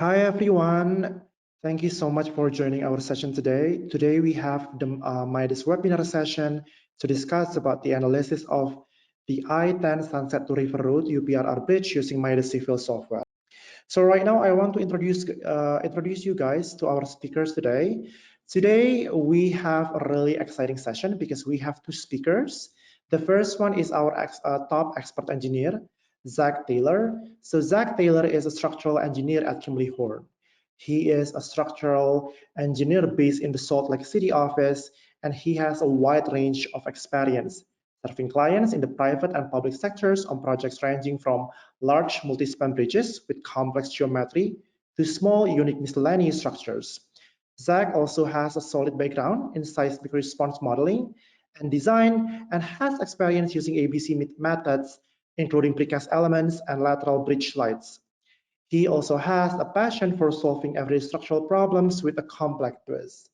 Hi everyone. Thank you so much for joining our session today. Today we have the MIDAS Webinar session to discuss about the analysis of the I-10 Sunset to River Road UPRR Bridge using MIDAS Civil software. So right now I want to introduce you guys to our speakers today. Today we have a really exciting session because we have two speakers. The first one is our top expert engineer, Zac Taylor. So Zac Taylor is a structural engineer at Kimley-Horn. He is a structural engineer based in the Salt Lake City office, and he has a wide range of experience serving clients in the private and public sectors on projects ranging from large multi-span bridges with complex geometry to small, unique miscellaneous structures. Zac also has a solid background in seismic response modeling and design and has experience using ABC methods, including precast elements and lateral bridge slides. He also has a passion for solving everyday structural problems with a complex twist.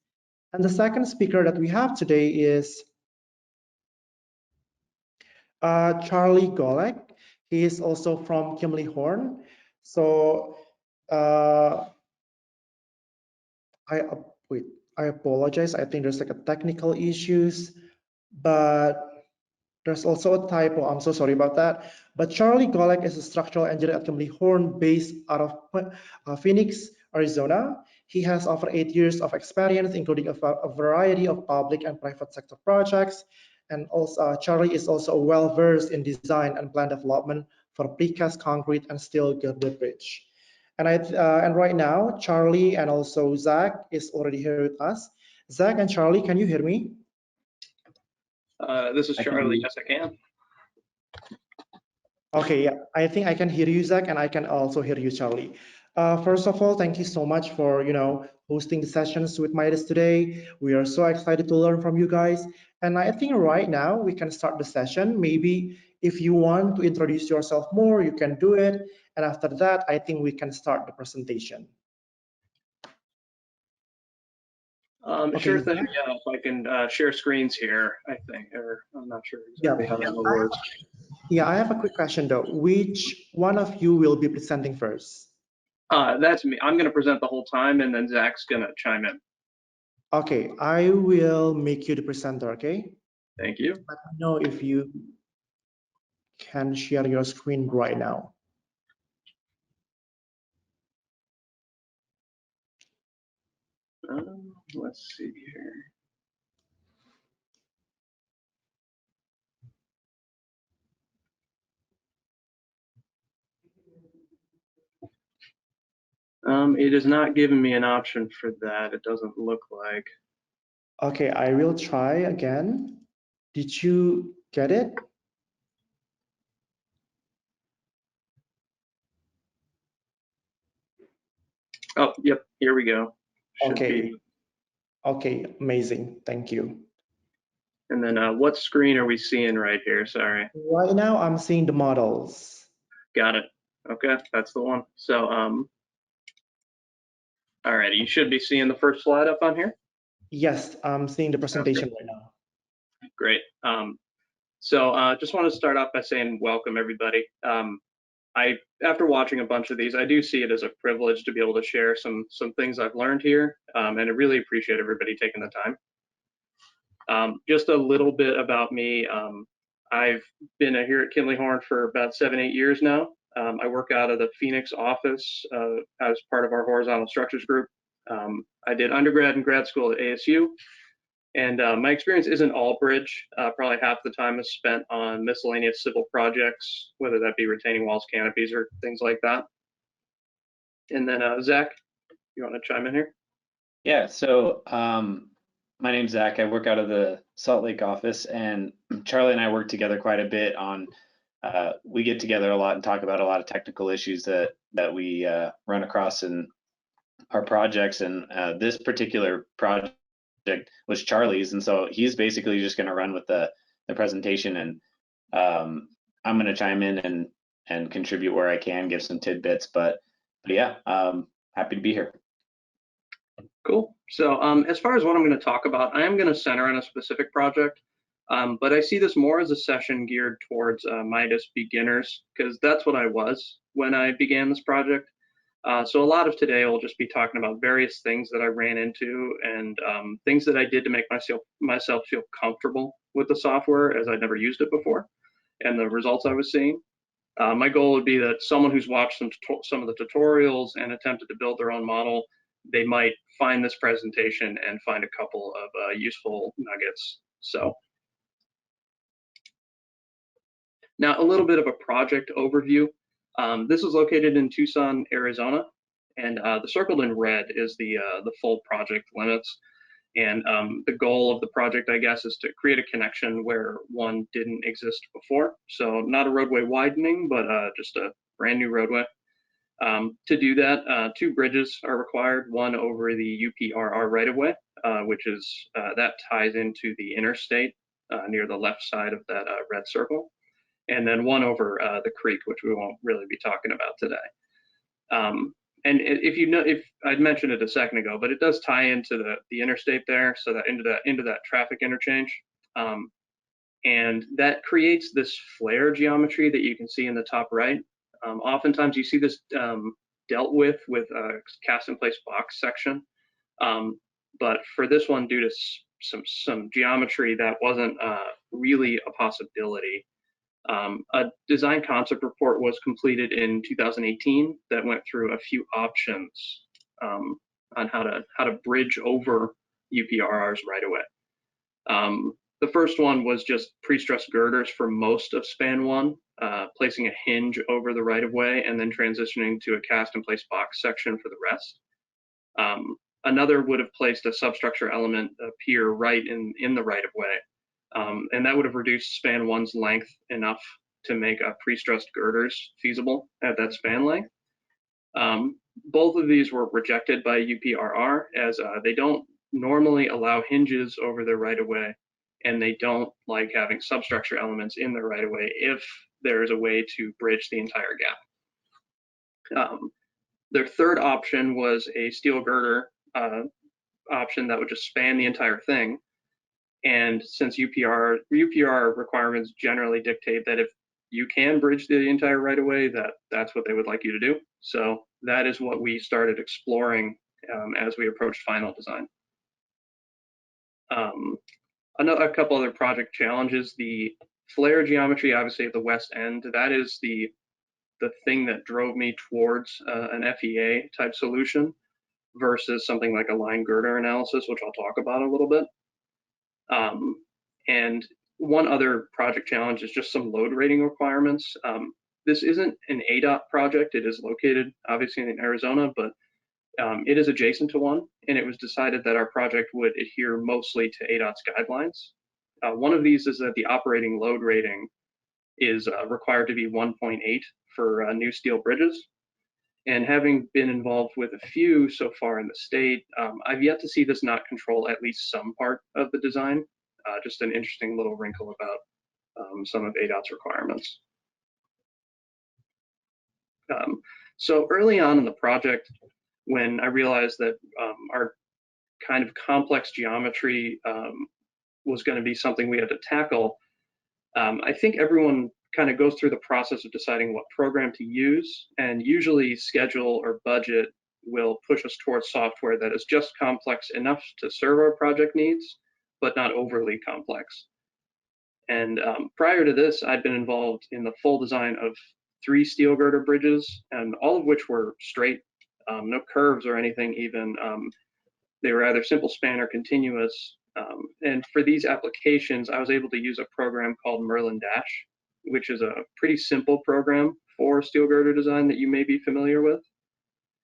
And the second speaker that we have today is Charlie Golek. He is also from Kimley-Horn. So I apologize. I think there's like a technical issues, but there's also a typo. I'm so sorry about that. But Charlie Golek is a structural engineer at Kimley-Horn based out of Phoenix, Arizona. He has over 8 years of experience, including a variety of public and private sector projects. And also, Charlie is also well-versed in design and plan development for precast concrete and steel girder bridge. And right now, Charlie and also Zac is already here with us. Zac and Charlie, can you hear me? This is Charlie. Yes, I can. Okay, yeah, I think I can hear you, Zac, and I can also hear you, Charlie. First of all, thank you so much for hosting the sessions with MIDAS today. We are so excited to learn from you guys. And I think right now we can start the session. Maybe if you want to introduce yourself more, you can do it. And after that, I think we can start the presentation. Okay, sure thing. Yeah, if I can share screens here, I think, or I'm not sure exactly how that works. Yeah, I have a quick question though. Which one of you will be presenting first? That's me. I'm going to present the whole time, and then Zac's going to chime in. Okay, I will make you the presenter, okay? Thank you. Let me know if you can share your screen right now. Let's see here. It is not giving me an option for that. It doesn't look like. Okay, I will try again. Did you get it? Oh, yep, here we go. Okay. Okay, amazing. Thank you. And then what screen are we seeing right here? Sorry. Right now I'm seeing the models. Got it. Okay, that's the one. So, all right, you should be seeing the first slide up on here. Yes, I'm seeing the presentation right now. Great. So just want to start off by saying welcome, everybody. After watching a bunch of these, I do see it as a privilege to be able to share some things I've learned here, and I really appreciate everybody taking the time. Just a little bit about me. I've been here at Kimley-Horn for about 7-8 years now. I work out of the Phoenix office as part of our horizontal structures group. I did undergrad and grad school at ASU, and my experience isn't all bridge. Probably half the time is spent on miscellaneous civil projects, whether that be retaining walls, canopies, or things like that. And then Zac, you want to chime in here? Yeah, so my name's Zac. I work out of the Salt Lake office, and Charlie and I work together quite a bit on, we get together a lot and talk about a lot of technical issues that we run across in our projects. And this particular project was Charlie's, and so he's basically just going to run with the presentation, and I'm going to chime in and contribute where I can, give some tidbits. But yeah, happy to be here. Cool. So as far as what I'm going to talk about, I am going to center on a specific project, but I see this more as a session geared towards MIDAS beginners, because that's what I was when I began this project. So a lot of today will just be talking about various things that I ran into and things that I did to make myself feel comfortable with the software, as I'd never used it before, and the results I was seeing. My goal would be that someone who's watched some of the tutorials and attempted to build their own model, they might find this presentation and find a couple of useful nuggets. So now a little bit of a project overview. This is located in Tucson, Arizona, and the circled in red is the full project limits. And the goal of the project, I guess, is to create a connection where one didn't exist before. So not a roadway widening, but just a brand new roadway. To do that, 2 bridges are required, one over the UPRR right-of-way, which is, that ties into the interstate near the left side of that red circle, and then one over the creek, which we won't really be talking about today. And if I'd mentioned it a second ago, but it does tie into the interstate there, so that into that traffic interchange, and that creates this flare geometry that you can see in the top right. Oftentimes you see this dealt with a cast-in-place box section, but for this one, due to some geometry that wasn't really a possibility. A design concept report was completed in 2018 that went through a few options on how to bridge over UPRR's right-of-way. The first one was just pre-stressed girders for most of span 1, placing a hinge over the right-of-way and then transitioning to a cast-in-place box section for the rest. Another would have placed a substructure element, a pier, right in the right-of-way. And that would have reduced span 1's length enough to make pre-stressed girders feasible at that span length. Both of these were rejected by UPRR as they don't normally allow hinges over their right-of-way, and they don't like having substructure elements in their right-of-way if there is a way to bridge the entire gap. Their third option was a steel girder option that would just span the entire thing. And since UPRR requirements generally dictate that if you can bridge the entire right-of-way, that's what they would like you to do. So that is what we started exploring as we approached final design. A couple other project challenges: the flare geometry, obviously at the west end, that is the thing that drove me towards an FEA type solution versus something like a line girder analysis, which I'll talk about a little bit. And one other project challenge is just some load rating requirements. This isn't an ADOT project. It is located obviously in Arizona, but it is adjacent to one, and it was decided that our project would adhere mostly to ADOT's guidelines. One of these is that the operating load rating is required to be 1.8 for new steel bridges. And having been involved with a few so far in the state, I've yet to see this not control at least some part of the design. Just an interesting little wrinkle about some of ADOT's requirements. So early on in the project, when I realized that our kind of complex geometry was going to be something we had to tackle, I think everyone kind of goes through the process of deciding what program to use, and usually schedule or budget will push us towards software that is just complex enough to serve our project needs, but not overly complex. And prior to this, I'd been involved in the full design of 3 steel girder bridges, and all of which were straight, no curves or anything even. They were either simple span or continuous. And for these applications, I was able to use a program called Merlin Dash, which is a pretty simple program for steel girder design that you may be familiar with.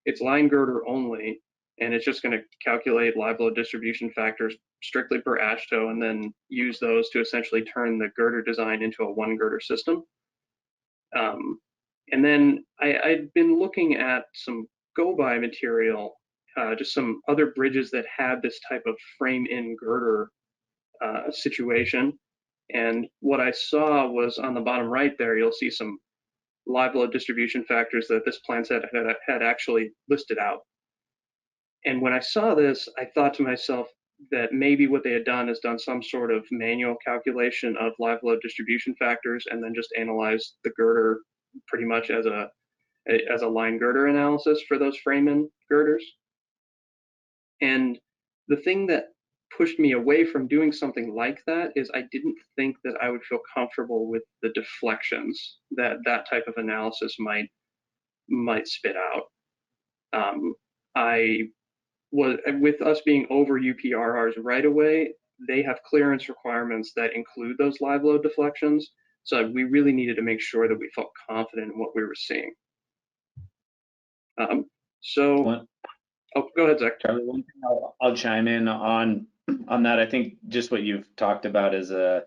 It's line girder only, and it's just going to calculate live load distribution factors strictly per AASHTO, and then use those to essentially turn the girder design into a 1 girder system. And then I'd been looking at some go-by material, just some other bridges that had this type of frame-in girder situation. And what I saw was on the bottom right there, you'll see some live load distribution factors that this plan set had actually listed out. And when I saw this, I thought to myself that maybe what they had done is done some sort of manual calculation of live load distribution factors and then just analyzed the girder pretty much as a as a line girder analysis for those frame-in girders. And the thing that pushed me away from doing something like that is I didn't think that I would feel comfortable with the deflections that that type of analysis might spit out. With us being over UPRRs right away, they have clearance requirements that include those live load deflections. So we really needed to make sure that we felt confident in what we were seeing. Oh, go ahead, Zach. Charlie, one thing I'll chime in on that. I think just what you've talked about is knowing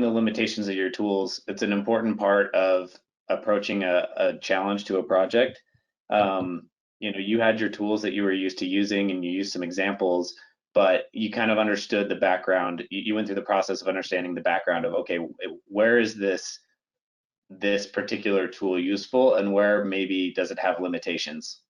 the limitations of your tools. It's an important part of approaching a challenge to a project. You had your tools that you were used to using, and you used some examples, but you kind of understood the background. You went through the process of understanding the background of, okay, where is this particular tool useful, and where maybe does it have limitations?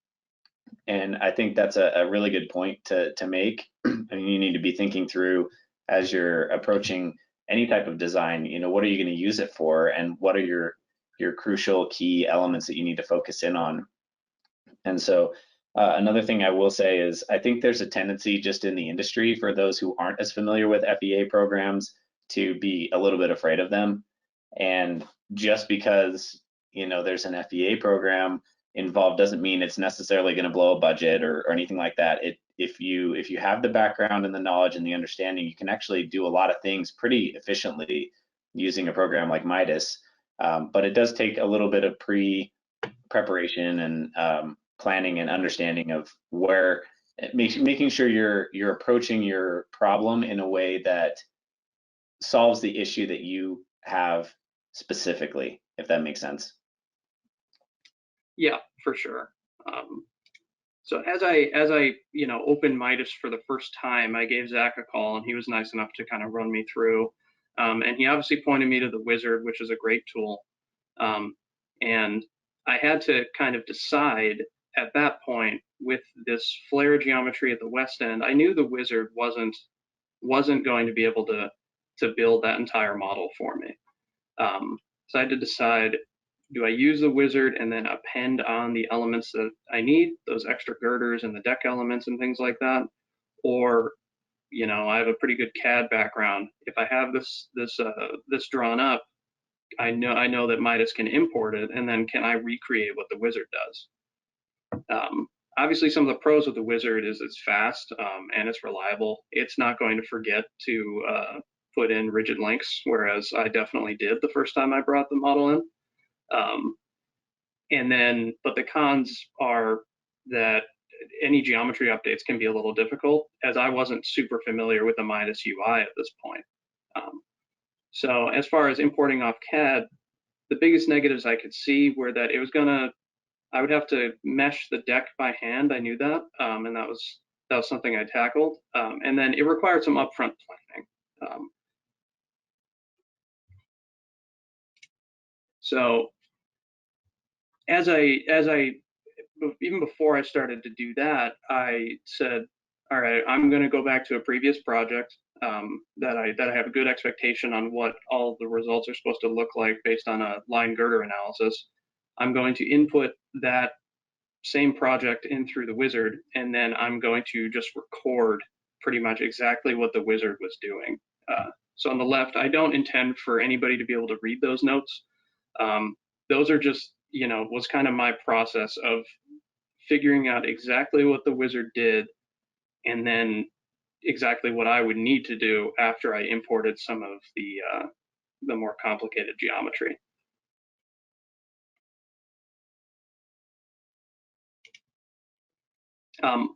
And I think that's a really good point to make. And you need to be thinking through as you're approaching any type of design, what are you going to use it for, and what are your crucial key elements that you need to focus in on. And so another thing I will say is I think there's a tendency just in the industry for those who aren't as familiar with FEA programs to be a little bit afraid of them. And just because there's an FEA program involved doesn't mean it's necessarily going to blow a budget or anything like that. If you have the background and the knowledge and the understanding, you can actually do a lot of things pretty efficiently using a program like MIDAS. But it does take a little bit of preparation and planning and understanding of where, making sure you're approaching your problem in a way that solves the issue that you have specifically, if that makes sense. Yeah, for sure. So as I opened MIDAS for the first time, I gave Zach a call, and he was nice enough to kind of run me through. And he obviously pointed me to the Wizard, which is a great tool. And I had to kind of decide at that point, with this flare geometry at the west end, I knew the Wizard wasn't going to be able to build that entire model for me. So I had to decide, do I use the Wizard and then append on the elements that I need, those extra girders and the deck elements and things like that? Or, I have a pretty good CAD background. If I have this drawn up, I know that MIDAS can import it, and then can I recreate what the Wizard does? Obviously, some of the pros with the Wizard is it's fast and it's reliable. It's not going to forget to put in rigid links, whereas I definitely did the first time I brought the model in. But the cons are that any geometry updates can be a little difficult, as I wasn't super familiar with the MIDAS UI at this point. So as far as importing off CAD, the biggest negatives I could see were that I would have to mesh the deck by hand. I knew that, and that was something I tackled. And then it required some upfront planning. So as I even before I started to do that, I said, all right, I'm going to go back to a previous project that I have a good expectation on what all the results are supposed to look like based on a line girder analysis. I'm going to input that same project in through the Wizard, and then I'm going to just record pretty much exactly what the Wizard was doing. So on the left, I don't intend for anybody to be able to read those notes. Those are just, was kind of my process of figuring out exactly what the Wizard did, and then exactly what I would need to do after I imported some of the more complicated geometry.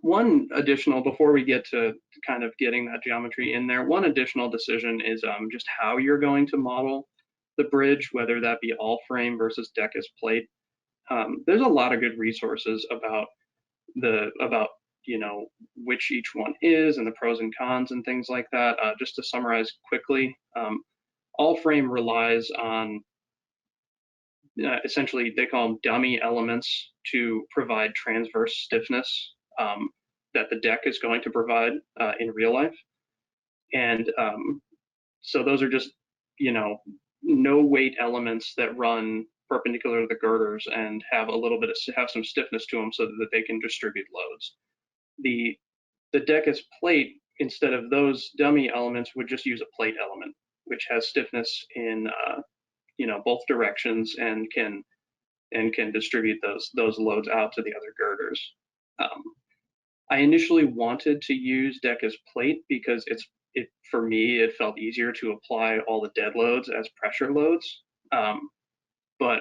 One additional, before we get to kind of getting that geometry in there, one additional decision is just how you're going to model the bridge, whether that be all frame versus deck as plate. There's a lot of good resources about which each one is and the pros and cons and things like that. Just to summarize quickly, all frame relies on essentially, they call them dummy elements to provide transverse stiffness that the deck is going to provide in real life. And so those are just, no weight elements that run perpendicular to the girders and have a little bit of have some stiffness to them so that they can distribute loads. The deck as plate, instead of those dummy elements, would just use a plate element, which has stiffness in both directions and can distribute those loads out to the other girders. I initially wanted to use deck as plate because for me it felt easier to apply all the dead loads as pressure loads. But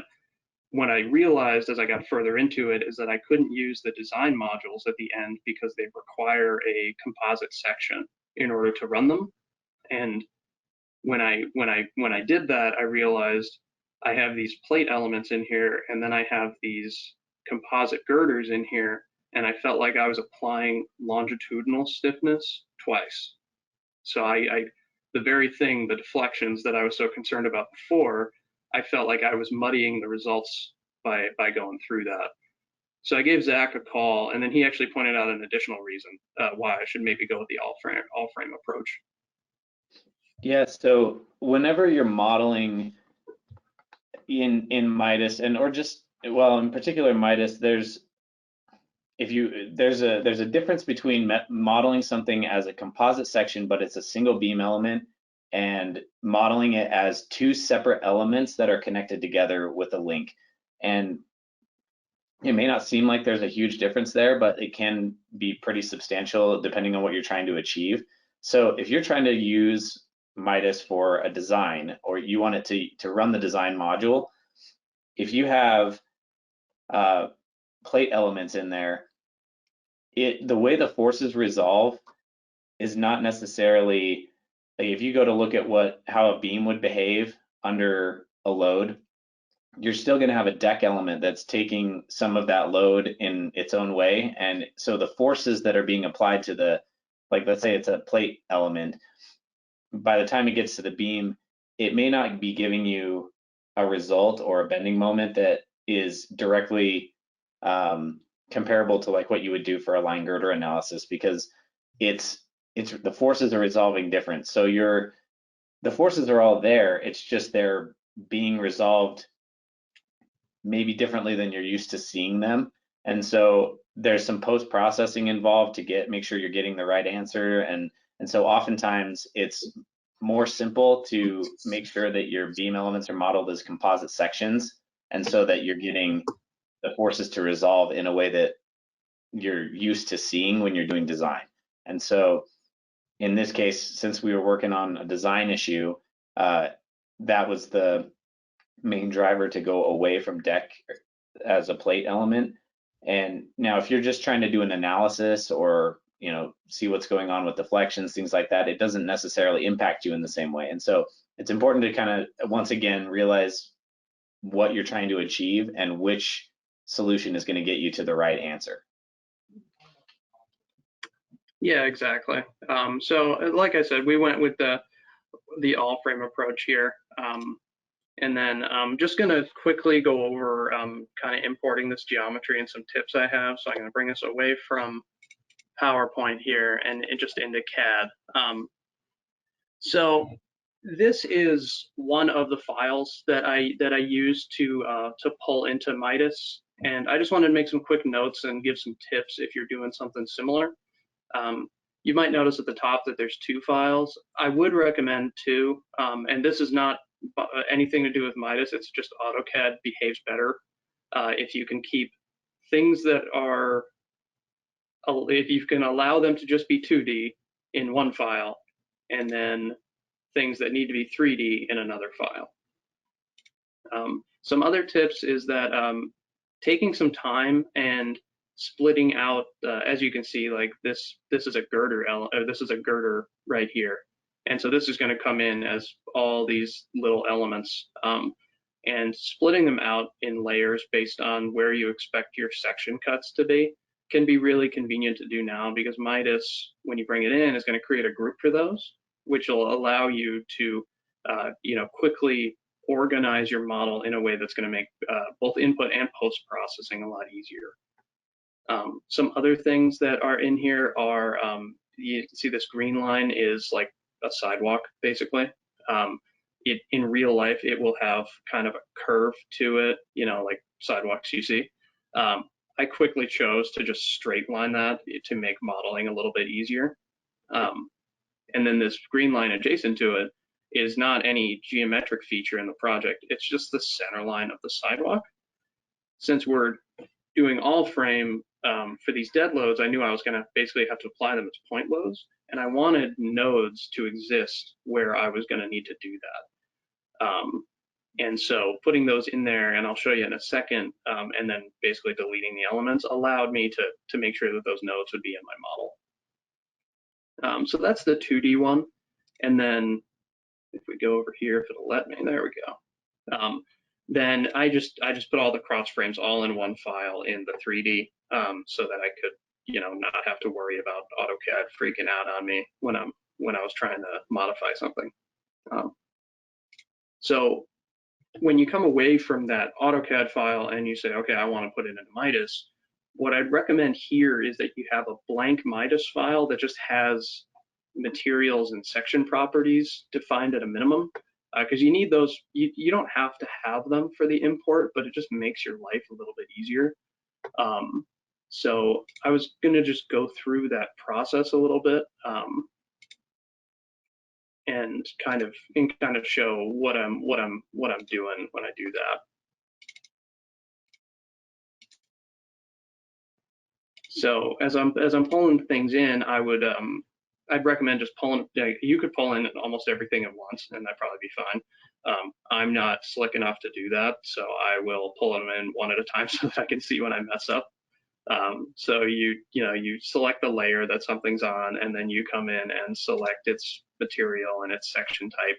when I realized as I got further into it is that I couldn't use the design modules at the end because they require a composite section in order to run them. And when I did that, I realized I have these plate elements in here, and then I have these composite girders in here, and I felt like I was applying longitudinal stiffness twice. So the very thing, the deflections that I was so concerned about before, I felt like I was muddying the results by going through that. So I gave Zac a call, and then he actually pointed out an additional reason why I should maybe go with the all frame approach. Yeah, so whenever you're modeling in MIDAS in particular MIDAS, there's a difference between modeling something as a composite section, but it's a single beam element, and modeling it as two separate elements that are connected together with a link. And it may not seem like there's a huge difference there, but it can be pretty substantial depending on what you're trying to achieve. So if you're trying to use MIDAS for a design, or you want it to run the design module, if you have plate elements in there, the way the forces resolve is not necessarily, like if you go to look at how a beam would behave under a load, you're still going to have a deck element that's taking some of that load in its own way. And so the forces that are being applied to let's say it's a plate element, by the time it gets to the beam, it may not be giving you a result or a bending moment that is directly comparable to like what you would do for a line girder analysis, because the forces are resolving different. So the forces are all there. It's just they're being resolved maybe differently than you're used to seeing them. And so there's some post-processing involved to make sure you're getting the right answer. And so oftentimes it's more simple to make sure that your beam elements are modeled as composite sections, and so that you're getting the forces to resolve in a way that you're used to seeing when you're doing design. And so in this case, since we were working on a design issue, that was the main driver to go away from deck as a plate element. And now if you're just trying to do an analysis or see what's going on with deflections, things like that, it doesn't necessarily impact you in the same way. And so it's important to kind of, once again, realize what you're trying to achieve and which solution is going to get you to the right answer. Yeah, exactly. So like I said, we went with the all frame approach here. And then I'm just going to quickly go over kind of importing this geometry and some tips I have. So I'm going to bring this away from PowerPoint here and just into CAD. So this is one of the files that I use to pull into MIDAS, and I just wanted to make some quick notes and give some tips if you're doing something similar. You might notice at the top that there's two files. I would recommend two, and this is not anything to do with MIDAS. It's just AutoCAD behaves better if you can keep things that are, if you can allow them to just be 2D in one file, and then things that need to be 3D in another file. Some other tips is that taking some time and splitting out, as you can see, like this is a girder this is a girder right here, and so this is going to come in as all these little elements, and splitting them out in layers based on where you expect your section cuts to be can be really convenient to do now, because MIDAS, when you bring it in, is going to create a group for those, which will allow you to quickly organize your model in a way that's going to make both input and post-processing a lot easier. Some other things that are in here are, you can see this green line is like a sidewalk, basically. in real life, it will have kind of a curve to it, you know, like sidewalks you see. I quickly chose to just straight line that to make modeling a little bit easier. And then this green line adjacent to it is not any geometric feature in the project. It's just the center line of the sidewalk. Since we're doing all frame for these dead loads, I knew I was going to basically have to apply them as point loads. And I wanted nodes to exist where I was going to need to do that. And so putting those in there, and I'll show you in a second, and then basically deleting the elements allowed me to make sure that those nodes would be in my model. So that's the 2D one. And then if we go over here, if it'll let me, there we go. Then I just put all the cross frames all in one file in the 3D, so that I could, you know, not have to worry about AutoCAD freaking out on me when I was trying to modify something. So when you come away from that AutoCAD file and you say, okay, I want to put it into MIDAS, what I'd recommend here is that you have a blank MIDAS file that just has materials and section properties defined at a minimum, because you need those. You don't have to have them for the import, but it just makes your life a little bit easier. So I was going to just go through that process a little bit, and kind of show what I'm doing when I do that. So as I'm pulling things in, I'd recommend just pulling. You could pull in almost everything at once, and that'd probably be fine. I'm not slick enough to do that, so I will pull them in one at a time so that I can see when I mess up. So you select the layer that something's on, and then you come in and select its material and its section type,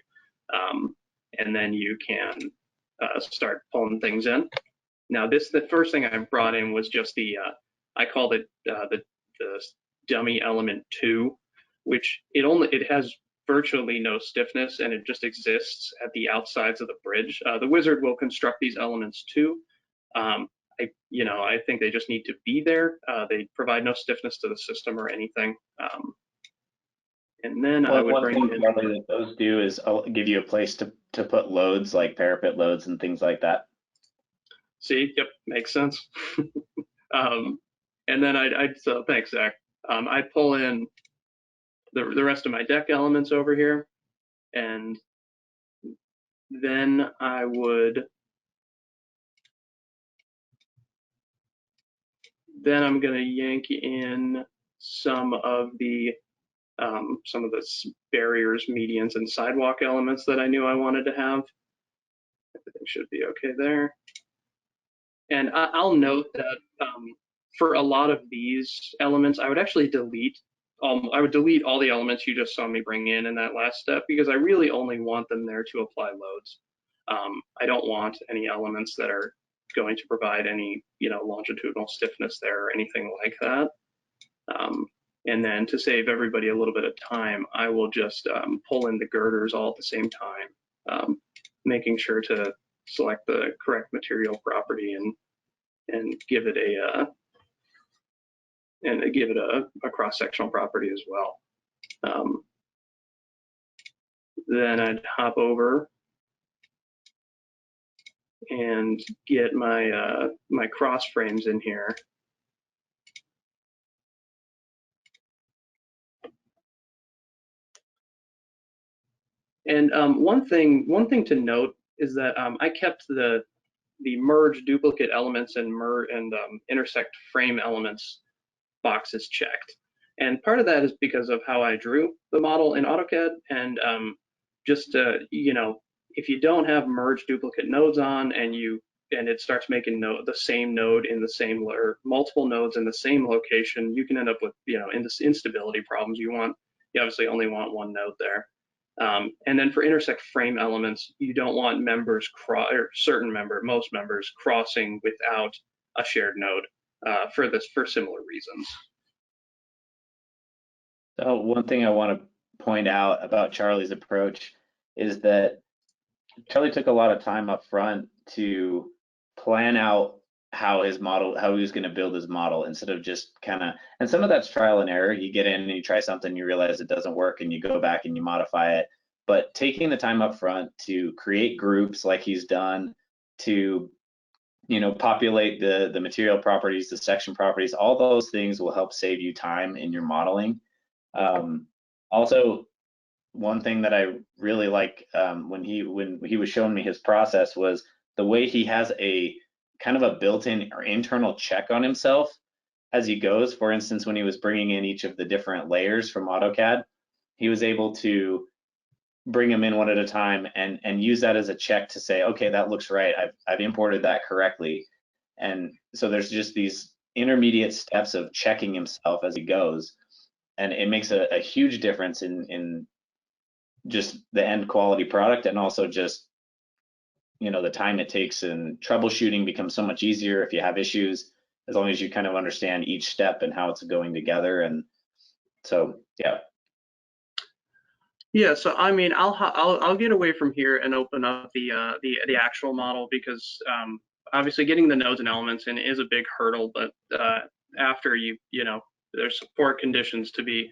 and then you can start pulling things in. Now the first thing I brought in was just the I called it the dummy element 2, which it has virtually no stiffness, and it just exists at the outsides of the bridge. The wizard will construct these elements too. I think they just need to be there. They provide no stiffness to the system or anything. And then I would bring in. One thing that those do is give you a place to put loads, like parapet loads and things like that. See, yep, makes sense. And then so thanks, Zach. I'd pull in the rest of my deck elements over here, and then I'm gonna yank in some of the barriers, medians, and sidewalk elements that I knew I wanted to have. Everything should be okay there. And I'll note that for a lot of these elements, I would actually delete. I would delete all the elements you just saw me bring in that last step, because I really only want them there to apply loads. I don't want any elements that are going to provide any, longitudinal stiffness there or anything like that. And then to save everybody a little bit of time, I will just pull in the girders all at the same time, making sure to select the correct material property and give it a cross-sectional property as well. Then I'd hop over and get my my cross frames in here. And one thing to note is that I kept the merge duplicate elements and intersect frame elements boxes checked. And part of that is because of how I drew the model in AutoCAD, and if you don't have merge duplicate nodes on and it starts making the same node in the same, or multiple nodes in the same location, you can end up with instability problems. You obviously only want one node there. And then for intersect frame elements, you don't want most members crossing without a shared node for similar reasons. So one thing I want to point out about Charlie's approach is that Charlie took a lot of time up front to plan out how he was going to build his model, instead of just and some of that's trial and error. You get in and you try something, you realize it doesn't work, and you go back and you modify it. but taking the time up front to create groups like he's done, to populate the material properties, the section properties, all those things will help save you time in your modeling. Also, one thing that I really like when he was showing me his process was the way he has a kind of a built-in or internal check on himself as he goes. For instance, when he was bringing in each of the different layers from AutoCAD, he was able to bring them in one at a time and use that as a check to say, okay, that looks right. I've imported that correctly. And so there's just these intermediate steps of checking himself as he goes. And it makes a huge difference in just the end quality product, and also just, the time it takes, and troubleshooting becomes so much easier if you have issues, as long as you kind of understand each step and how it's going together. And so, yeah. Yeah, so I mean, I'll get away from here and open up the actual model, because obviously getting the nodes and elements in is a big hurdle, but after there's support conditions to be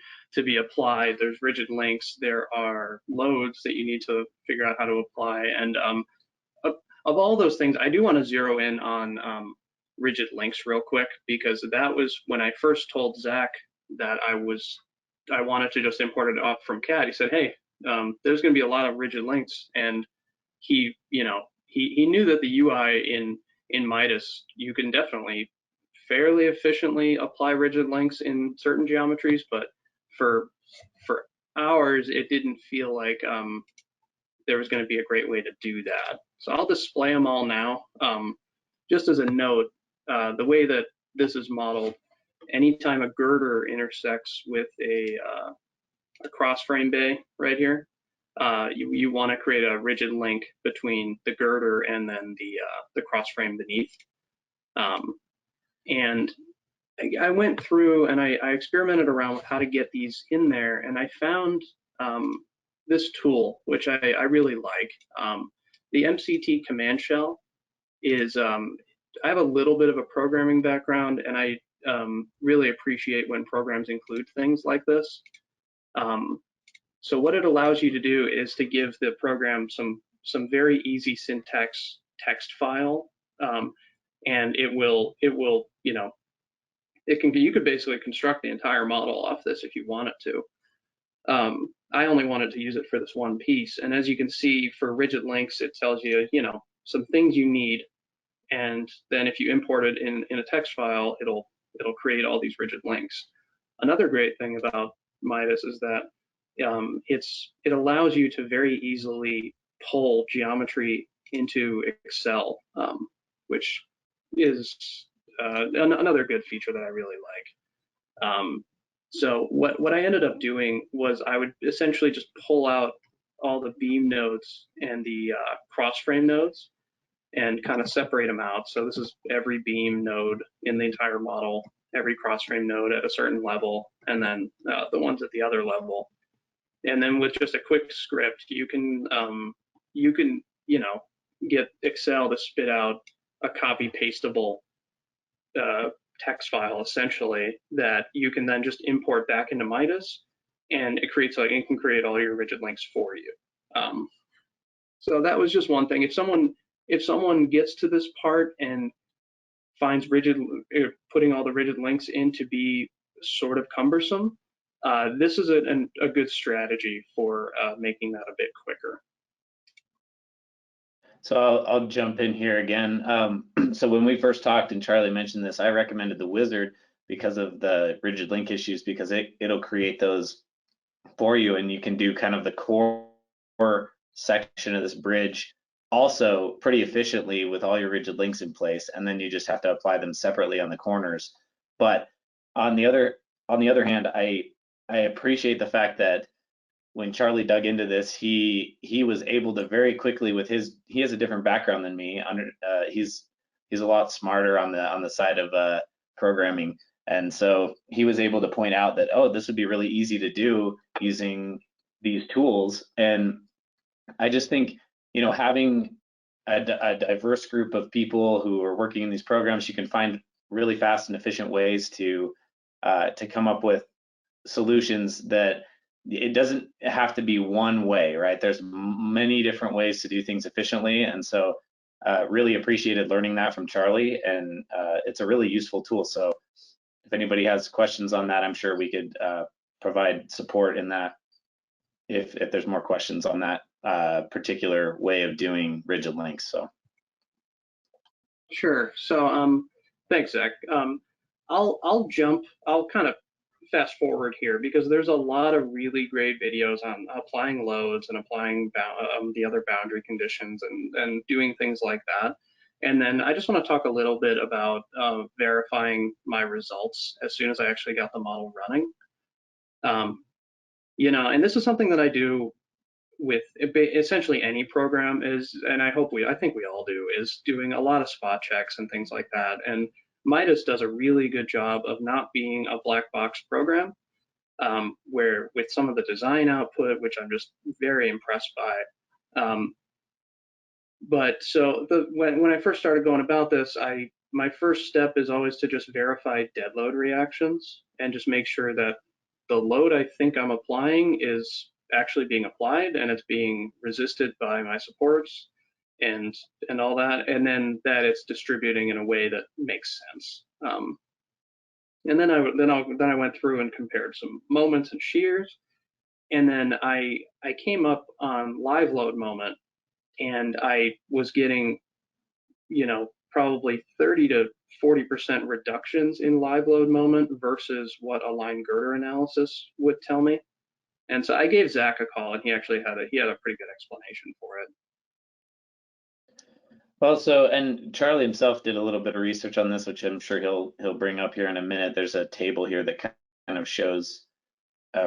applied, there's rigid links, there are loads that you need to figure out how to apply, and of all those things, I do want to zero in on rigid links real quick, because that was when I first told Zach that I wanted to just import it off from CAD. He said, hey, there's going to be a lot of rigid links, and he knew that the UI in MIDAS, you can definitely fairly efficiently apply rigid links in certain geometries, but for ours, it didn't feel like there was going to be a great way to do that. So I'll display them all now. Just as a note, the way that this is modeled, anytime a girder intersects with a cross frame bay right here, you want to create a rigid link between the girder and then the cross frame beneath. And I went through and I experimented around with how to get these in there, and I found this tool, which I really like. The MCT command shell is, I have a little bit of a programming background, and I really appreciate when programs include things like this. So what it allows you to do is to give the program some very easy syntax text file, and you could basically construct the entire model off this if you wanted to. I only wanted to use it for this one piece, and as you can see, for rigid links, it tells you, some things you need, and then if you import it in a text file, it'll create all these rigid links. Another great thing about MIDAS is that it allows you to very easily pull geometry into Excel, which is another good feature that I really like. So what I ended up doing was I would essentially just pull out all the beam nodes and the cross frame nodes and kind of separate them out. So this is every beam node in the entire model, every cross frame node at a certain level, and then the ones at the other level. And then with just a quick script, you can get Excel to spit out a copy pastable text file, essentially, that you can then just import back into MIDAS, and it can create all your rigid links for you. So that was just one thing. If someone gets to this part and finds putting all the rigid links in to be sort of cumbersome, this is a good strategy for making that a bit quicker. So I'll jump in here again. So when we first talked and Charlie mentioned this, I recommended the wizard because of the rigid link issues, because it'll create those for you, and you can do kind of the core section of this bridge also pretty efficiently with all your rigid links in place, and then you just have to apply them separately on the corners. But on the other hand, I appreciate the fact that when Charlie dug into this, he was able to very quickly, he has a different background than me. He's a lot smarter on the side of programming, and so he was able to point out that, oh, this would be really easy to do using these tools. And I just think, having a diverse group of people who are working in these programs, you can find really fast and efficient ways to come up with solutions that it doesn't have to be one way, right? There's many different ways to do things efficiently. And so really appreciated learning that from Charlie, and it's a really useful tool. So if anybody has questions on that, I'm sure we could provide support in that if there's more questions on that particular way of doing rigid links. So sure. So thanks, Zach. I'll kind of fast forward here because there's a lot of really great videos on applying loads and applying the other boundary conditions and doing things like that. And then I just want to talk a little bit about verifying my results as soon as I actually got the model running. You know, and this is something that I do with essentially any program and I think we all do, is doing a lot of spot checks and things like that. And MIDAS does a really good job of not being a black box program, where with some of the design output, which I'm just very impressed by. But so when I first started going about this, my first step is always to just verify dead load reactions and just make sure that the load I think I'm applying is actually being applied and it's being resisted by my supports and all that, and then that it's distributing in a way that makes sense. And then I went through and compared some moments and shears, and then I came up on live load moment, and I was getting, you know, probably 30 to 40% reductions in live load moment versus what a line girder analysis would tell me. And so I gave Zach a call, and he actually had a pretty good explanation for it. Well, so, and Charlie himself did a little bit of research on this, which I'm sure he'll bring up here in a minute. There's a table here that kind of shows,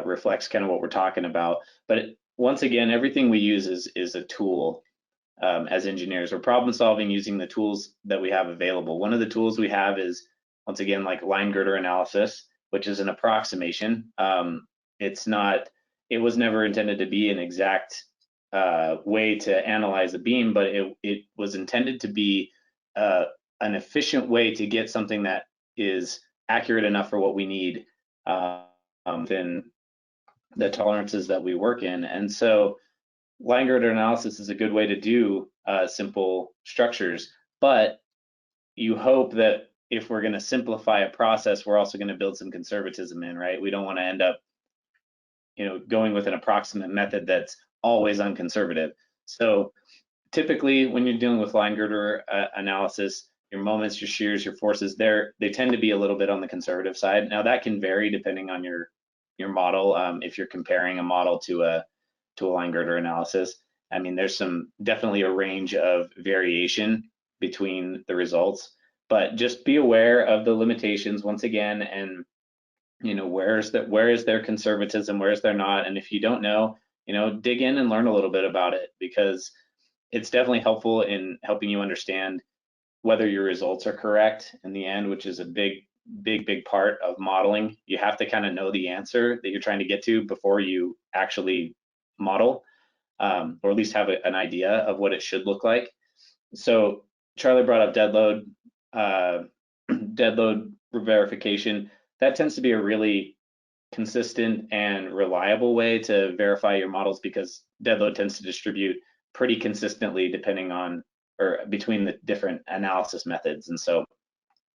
reflects kind of what we're talking about. But once again, everything we use is a tool. As engineers, we're problem solving using the tools that we have available. One of the tools we have is, once again, like line girder analysis, which is an approximation. It was never intended to be an exact way to analyze a beam, but it was intended to be an efficient way to get something that is accurate enough for what we need within the tolerances that we work in. And so line girder analysis is a good way to do simple structures, but you hope that if we're going to simplify a process, we're also going to build some conservatism in, right? We don't want to end up, you know, going with an approximate method that's always unconservative. So typically when you're dealing with line girder analysis, your moments, your shears, your forces, they tend to be a little bit on the conservative side. Now that can vary depending on your model. If you're comparing a model to a line girder analysis, I mean, there's definitely a range of variation between the results, but just be aware of the limitations once again, and you know, where is their conservatism, where is there not, and if you don't know, you know, dig in and learn a little bit about it, because it's definitely helpful in helping you understand whether your results are correct in the end, which is a big part of modeling. You have to kind of know the answer that you're trying to get to before you actually model, or at least have an idea of what it should look like. So Charlie brought up dead load verification. That tends to be a really consistent and reliable way to verify your models, because dead load tends to distribute pretty consistently depending on, or between the different analysis methods, and so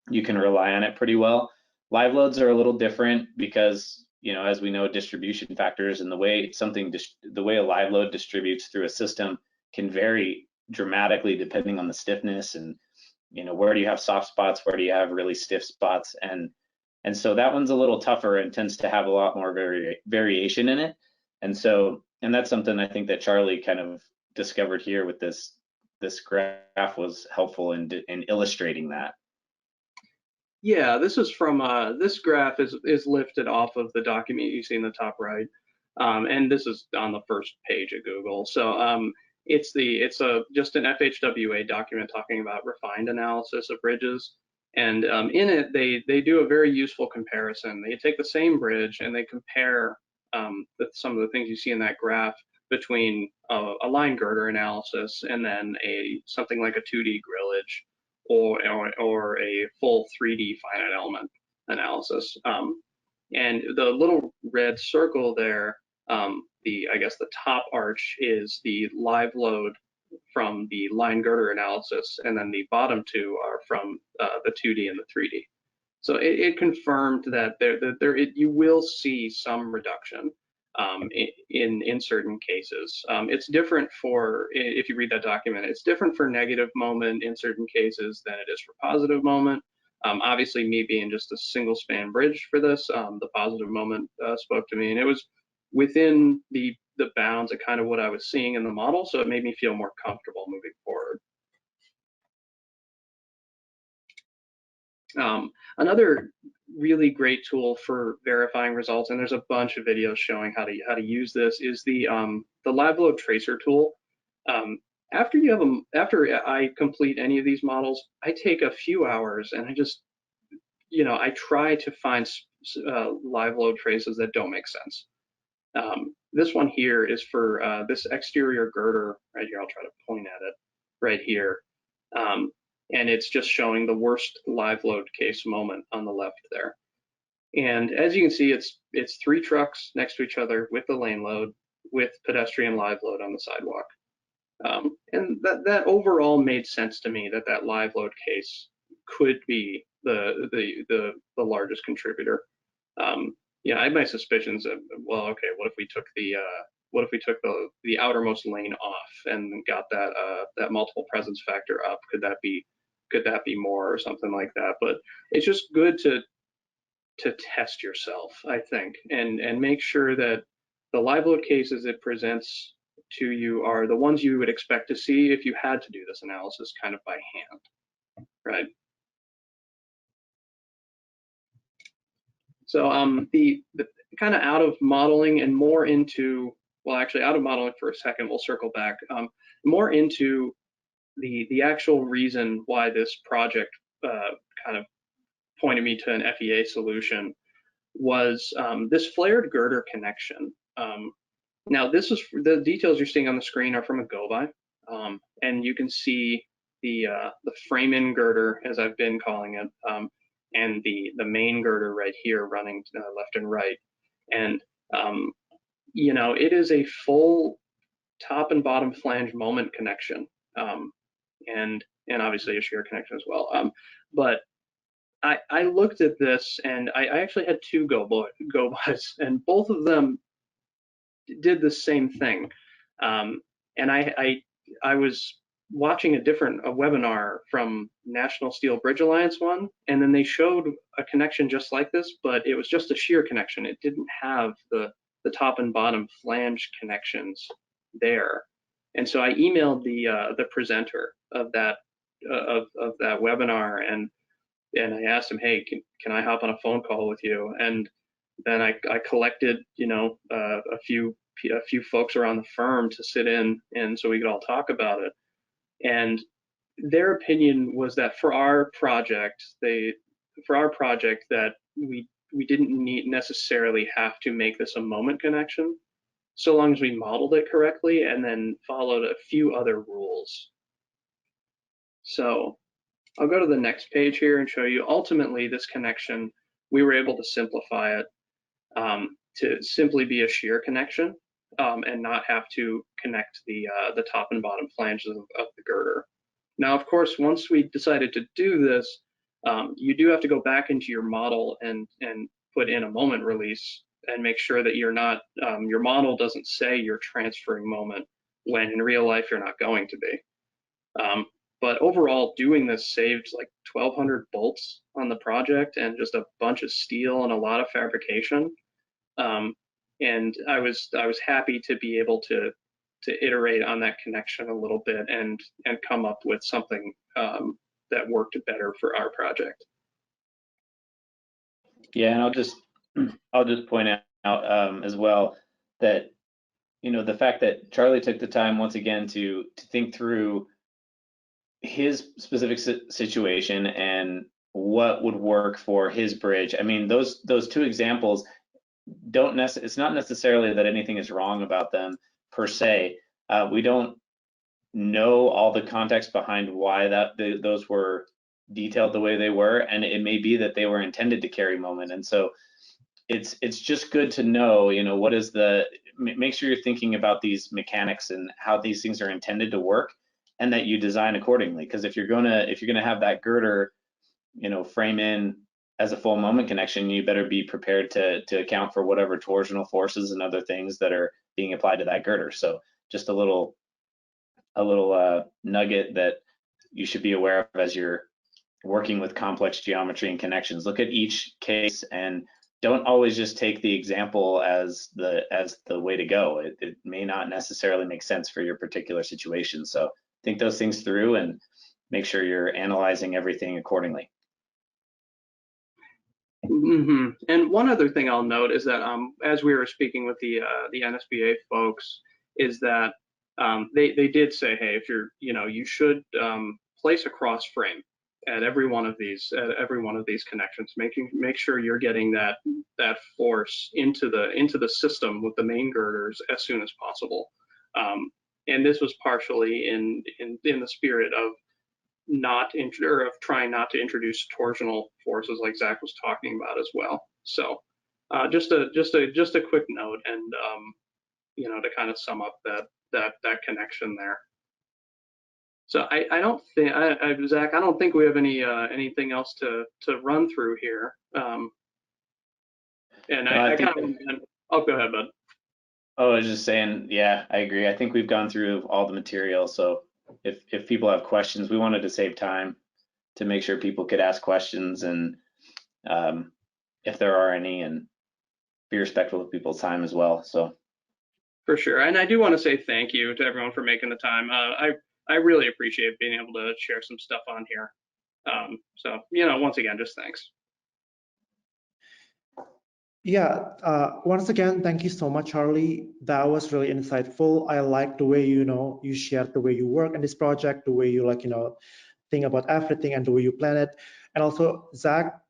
you can rely on it pretty well. Live loads are a little different because, you know, as we know, distribution factors and the way a live load distributes through a system can vary dramatically depending on the stiffness, and you know, where do you have soft spots, where do you have really stiff spots, and so that one's a little tougher and tends to have a lot more variation in it. And so, and that's something I think that Charlie kind of discovered here with this graph was helpful in illustrating that. Yeah, this is from this graph is lifted off of the document you see in the top right, and this is on the first page of Google. So it's just an FHWA document talking about refined analysis of bridges, and in it they do a very useful comparison. They take the same bridge and they compare some of the things you see in that graph between a line girder analysis and then something like a 2D grillage, or a full 3D finite element analysis. And the little red circle there I guess the top arch is the live load from the line girder analysis, and then the bottom two are from the 2D and the 3D. So it confirmed that you will see some reduction in certain cases. It's different for, if you read that document, it's different for negative moment in certain cases than it is for positive moment. Obviously, me being just a single span bridge for this, the positive moment spoke to me, and it was within the bounds of kind of what I was seeing in the model, so it made me feel more comfortable moving forward. Another really great tool for verifying results, and there's a bunch of videos showing how to use this, is the live load tracer tool. After I complete any of these models, I take a few hours and I just, I try to find live load traces that don't make sense. This one here is for this exterior girder right here. I'll try to point at it right here. And it's just showing the worst live load case moment on the left there. And as you can see, it's 3 trucks next to each other with the lane load, with pedestrian live load on the sidewalk. And that overall made sense to me, that live load case could be the largest contributor. Yeah, I had my suspicions of, well, okay, what if we took the outermost lane off and got that multiple presence factor up? Could that be more or something like that? But it's just good to test yourself, I think, and make sure that the live load cases it presents to you are the ones you would expect to see if you had to do this analysis kind of by hand, right? So the kind of out of modeling and more into, well, actually out of modeling for a second, we'll circle back, more into the actual reason why this project kind of pointed me to an FEA solution was this flared girder connection. Now, this is the details you're seeing on the screen are from a go-by, and you can see the frame-in girder, as I've been calling it, and the main girder right here running left and right. And it is a full top and bottom flange moment connection, and obviously a shear connection as well. But I looked at this, and I actually had 2 go-bys, and both of them did the same thing. And I was watching a webinar from National Steel Bridge Alliance one, and then they showed a connection just like this, but it was just a shear connection. It didn't have the top and bottom flange connections there. And so I emailed the presenter of that webinar, and I asked him, hey, can I hop on a phone call with you? And then I collected, a few folks around the firm to sit in, and so we could all talk about it. And their opinion was that for our project, that we didn't necessarily have to make this a moment connection, so long as we modeled it correctly and then followed a few other rules. So I'll go to the next page here and show you, ultimately, this connection, we were able to simplify it to simply be a shear connection and not have to connect the top and bottom flanges of the girder. Now, of course, once we decided to do this, you do have to go back into your model and put in a moment release and make sure that you're not, your model doesn't say you're transferring moment when in real life you're not going to be. But overall, doing this saved like 1,200 bolts on the project and just a bunch of steel and a lot of fabrication. And I was happy to be able to iterate on that connection a little bit and come up with something that worked better for our project. Yeah, and I'll just point out as well that the fact that Charlie took the time once again to think through his specific situation and what would work for his bridge. I mean, those 2 examples it's not necessarily that anything is wrong about them per se. We don't know all the context behind why those were detailed the way they were, and it may be that they were intended to carry moment. And so it's just good to know, what is make sure you're thinking about these mechanics and how these things are intended to work, and that you design accordingly. Because if you're gonna have that girder, frame in as a full moment connection, you better be prepared to account for whatever torsional forces and other things that are being applied to that girder. So just a little nugget that you should be aware of as you're working with complex geometry and connections. Look at each case and don't always just take the example as the way to go. It may not necessarily make sense for your particular situation. So think those things through and make sure you're analyzing everything accordingly. And one other thing I'll note is that as we were speaking with the NSBA folks, is that they did say, hey, if you should place a cross frame at every one of these connections, make sure you're getting that force into the system with the main girders as soon as possible. And this was partially in the spirit of trying not to introduce torsional forces like Zach was talking about as well. So just a quick note, and to kind of sum up that connection there. So I don't think, Zach, I don't think we have anything else to run through here. And I'll go ahead, bud. Oh, I was just saying, yeah, I agree. I think we've gone through all the material. So if people have questions, we wanted to save time to make sure people could ask questions, and if there are any, and be respectful of people's time as well. So for sure. And I do want to say thank you to everyone for making the time. I really appreciate being able to share some stuff on here. So, once again, just thanks. Yeah, once again, thank you so much, Charlie. That was really insightful. I like the way, you shared the way you work in this project, the way you think about everything and the way you plan it. And also, Zach,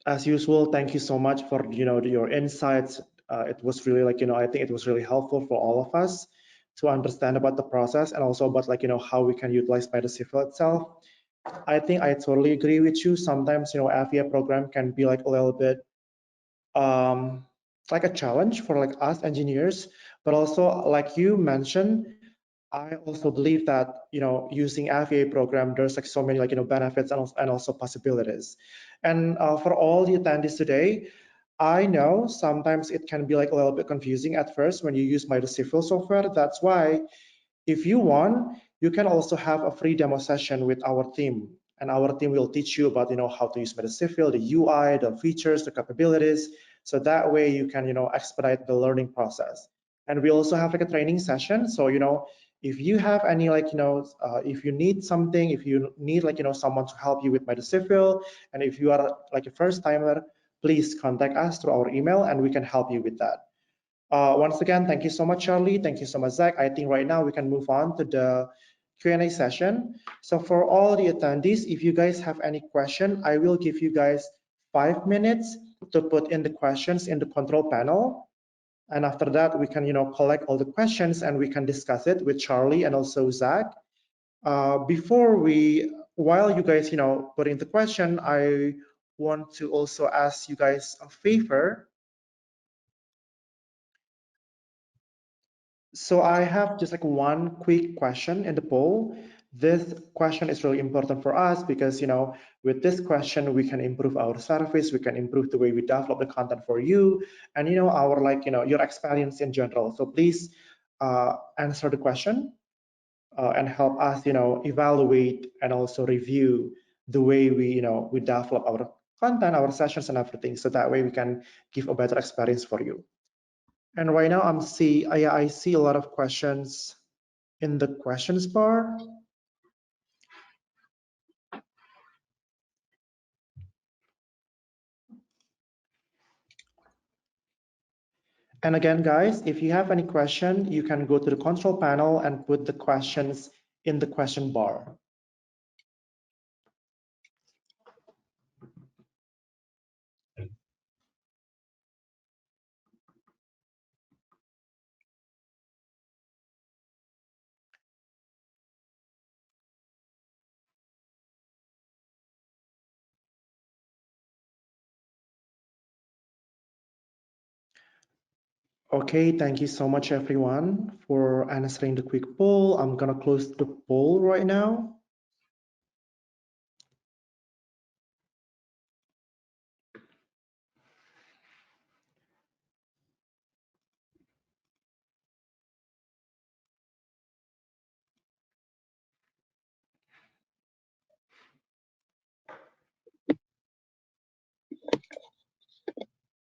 as usual, thank you so much for, your insights. It was really I think it was really helpful for all of us to understand about the process and also about how we can utilize MIDAS itself. I think I totally agree with you. Sometimes, FEA program can be a little bit like a challenge for us engineers, but also like you mentioned, I also believe that using FEA program, there's so many benefits and also possibilities. And for all the attendees today, I know sometimes it can be a little bit confusing at first when you use MIDAS software. That's why if you want, you can also have a free demo session with our team, and our team will teach you about how to use MIDAS, the UI, the features, the capabilities. So that way you can expedite the learning process. And we also have a training session. So if you have any if you need something, if you need someone to help you with MIDAS, and if you are a first timer, please contact us through our email and we can help you with that. Once again, thank you so much, Charlie. Thank you so much, Zach. I think right now we can move on to the Q&A session. So for all the attendees, if you guys have any question, I will give you guys 5 minutes to put in the questions in the control panel. And after that, we can collect all the questions and we can discuss it with Charlie and also Zach. While you guys put in the question, I want to also ask you guys a favor. So I have just one quick question in the poll. This question is really important for us because with this question we can improve our service, we can improve the way we develop the content for you, and our your experience in general. So please answer the question and help us evaluate and also review the way we we develop our content, our sessions, and everything. So that way we can give a better experience for you. And right now I see a lot of questions in the questions bar. And again, guys, if you have any question, you can go to the control panel and put the questions in the question bar. Okay, thank you so much, everyone, for answering the quick poll. I'm gonna close the poll right now.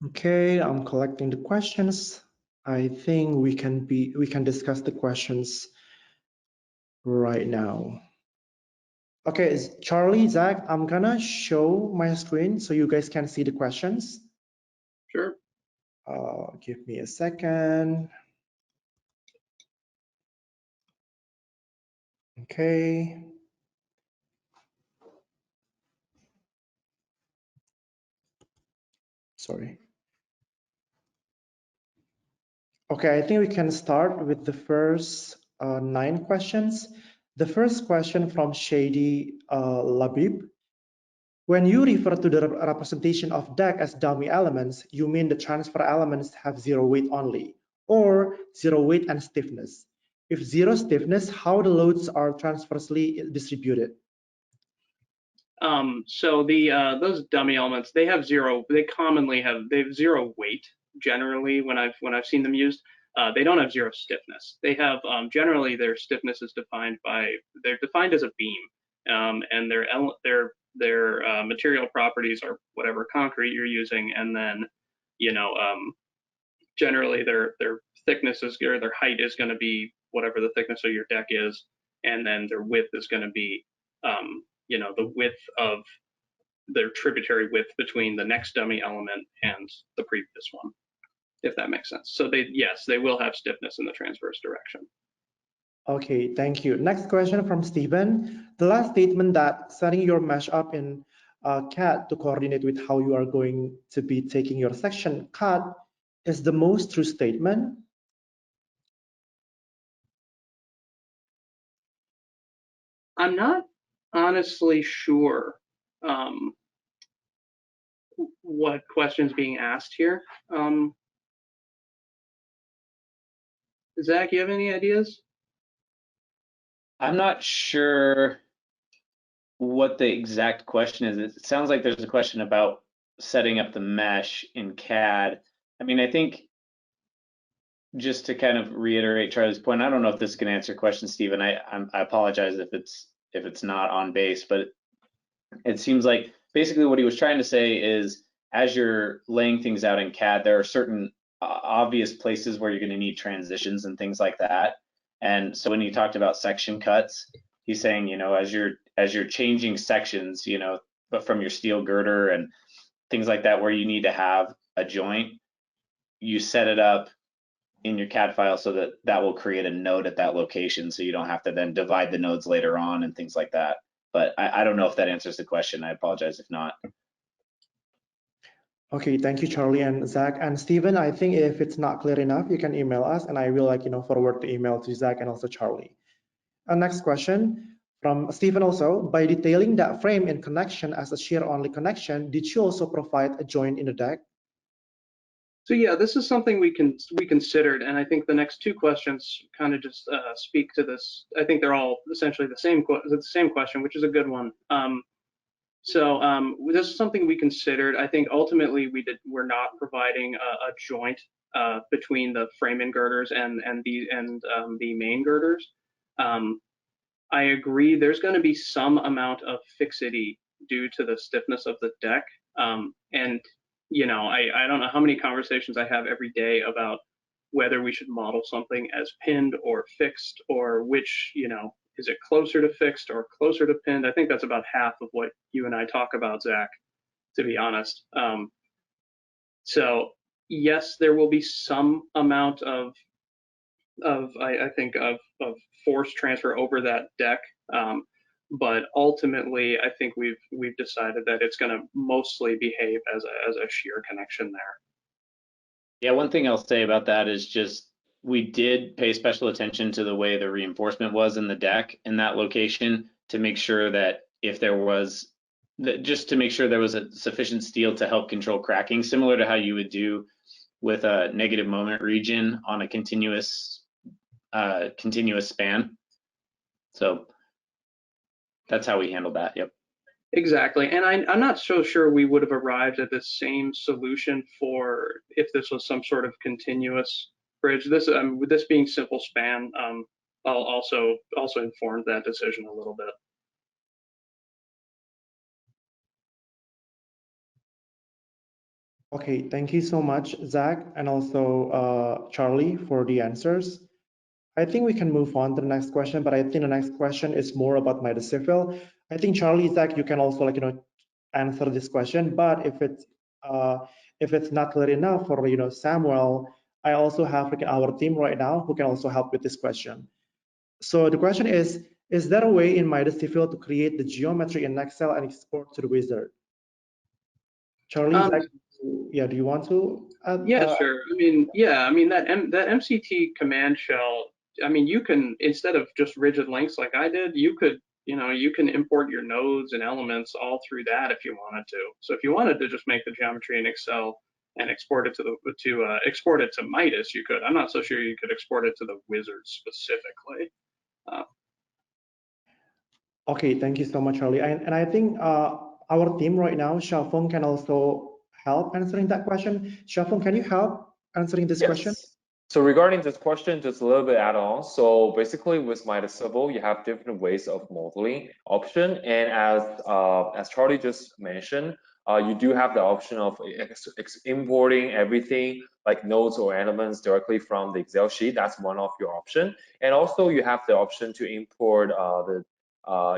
Okay, I'm collecting the questions. I think we can discuss the questions right now. Okay, Charlie, Zach, I'm gonna show my screen so you guys can see the questions. Sure. Give me a second. Okay. Sorry. Okay, I think we can start with the first 9 questions. The first question from Shady Labib. When you refer to the representation of deck as dummy elements, you mean the transfer elements have 0 weight only, or 0 weight and stiffness. If 0 stiffness, how the loads are transversely distributed? So those dummy elements, they have zero. They have 0 weight generally when I've seen them used. They don't have 0 stiffness. They have generally their stiffness is they're defined as a beam, and their material properties are whatever concrete you're using, and then generally their thickness is, or their height is going to be whatever the thickness of your deck is, and then their width is going to be the width of their tributary width between the next dummy element and the previous one, if that makes sense. So they will have stiffness in the transverse direction. Okay, thank you. Next question from Stephen. The last statement that setting your mesh up in CAD to coordinate with how you are going to be taking your section cut is the most true statement. I'm not honestly sure what question's being asked here. Zach, you have any ideas? I'm not sure what the exact question is. It sounds like there's a question about setting up the mesh in CAD. I mean, I think just to kind of reiterate Charlie's point, I don't know if this can answer questions, Stephen. I apologize if it's not on base, but it seems like basically what he was trying to say is as you're laying things out in CAD, there are certain obvious places where you're going to need transitions and things like that. And so when he talked about section cuts, he's saying, as you're changing sections, but from your steel girder and things like that, where you need to have a joint, you set it up in your CAD file so that will create a node at that location, so you don't have to then divide the nodes later on and things like that. But I don't know if that answers the question. I apologize if not. Okay, thank you, Charlie and Zach. And Stephen, I think if it's not clear enough, you can email us and I will forward the email to Zach and also Charlie. Next question from Stephen also. By detailing that frame in connection as a shear-only connection, did you also provide a joint in the deck? So yeah, this is something we considered, and I think the next 2 questions kind of just speak to this. I think they're all essentially the same question, which is a good one. This is something we considered. I think ultimately we're not providing a joint between the frame ingirders and the main girders. I agree. There's going to be some amount of fixity due to the stiffness of the deck, and I don't know how many conversations I have every day about whether we should model something as pinned or fixed, or which, is it closer to fixed or closer to pinned? I think that's about half of what you and I talk about, Zach, to be honest. So yes, there will be some amount of force transfer over that deck. But ultimately, I think we've decided that it's going to mostly behave as a shear connection there. Yeah, one thing I'll say about that is just we did pay special attention to the way the reinforcement was in the deck in that location to make sure that if there was, just to make sure there was a sufficient steel to help control cracking, similar to how you would do with a negative moment region on a continuous span. So that's how we handled that. Yep. Exactly, and I'm not so sure we would have arrived at the same solution for if this was some sort of continuous bridge. This with this being simple span, also informed that decision a little bit. Okay, thank you so much, Zach, and also Charlie for the answers. I think we can move on to the next question, but I think the next question is more about MIDAS Civil. I think Charlie, Zach, you can also answer this question, but if it's not clear enough for Samuel, I also have our team right now who can also help with this question. So the question is there a way in MIDAS Civil to create the geometry in Excel and export to the wizard? Charlie, Zach, yeah, do you want to add? Yeah, sure. I mean that MCT command shell. I mean, you can, instead of just rigid links like I did, you can import your nodes and elements all through that if you wanted to. So if you wanted to just make the geometry in Excel and export it export it to MIDAS, you could. I'm not so sure you could export it to the wizard specifically. Okay, thank you so much, Charlie. And I think our team right now, Xiaofeng, can also help answering that question. Xiaofeng, can you help answering this question? So regarding this question, just a little bit add on. So basically with MIDAS Civil, you have different ways of modeling option. And as Charlie just mentioned, you do have the option of importing everything like nodes or elements directly from the Excel sheet. That's one of your option. And also you have the option to import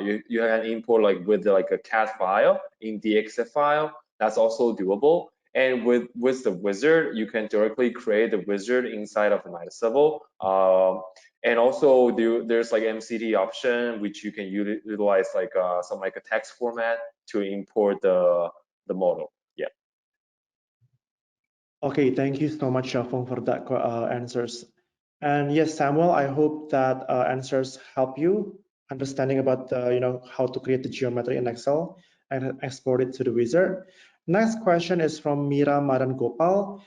you can import like with like a CAD file in DXF file. That's also doable. And with the wizard, you can directly create the wizard inside of the MIDAS Civil. And also there's like MCT option, which you can utilize like some like a text format to import the model. Yeah. Okay, thank you so much, Xiaofeng, for that answers. And yes, Samuel, I hope that answers help you understanding about how to create the geometry in Excel and export it to the wizard. Next question is from Mira Madan Gopal.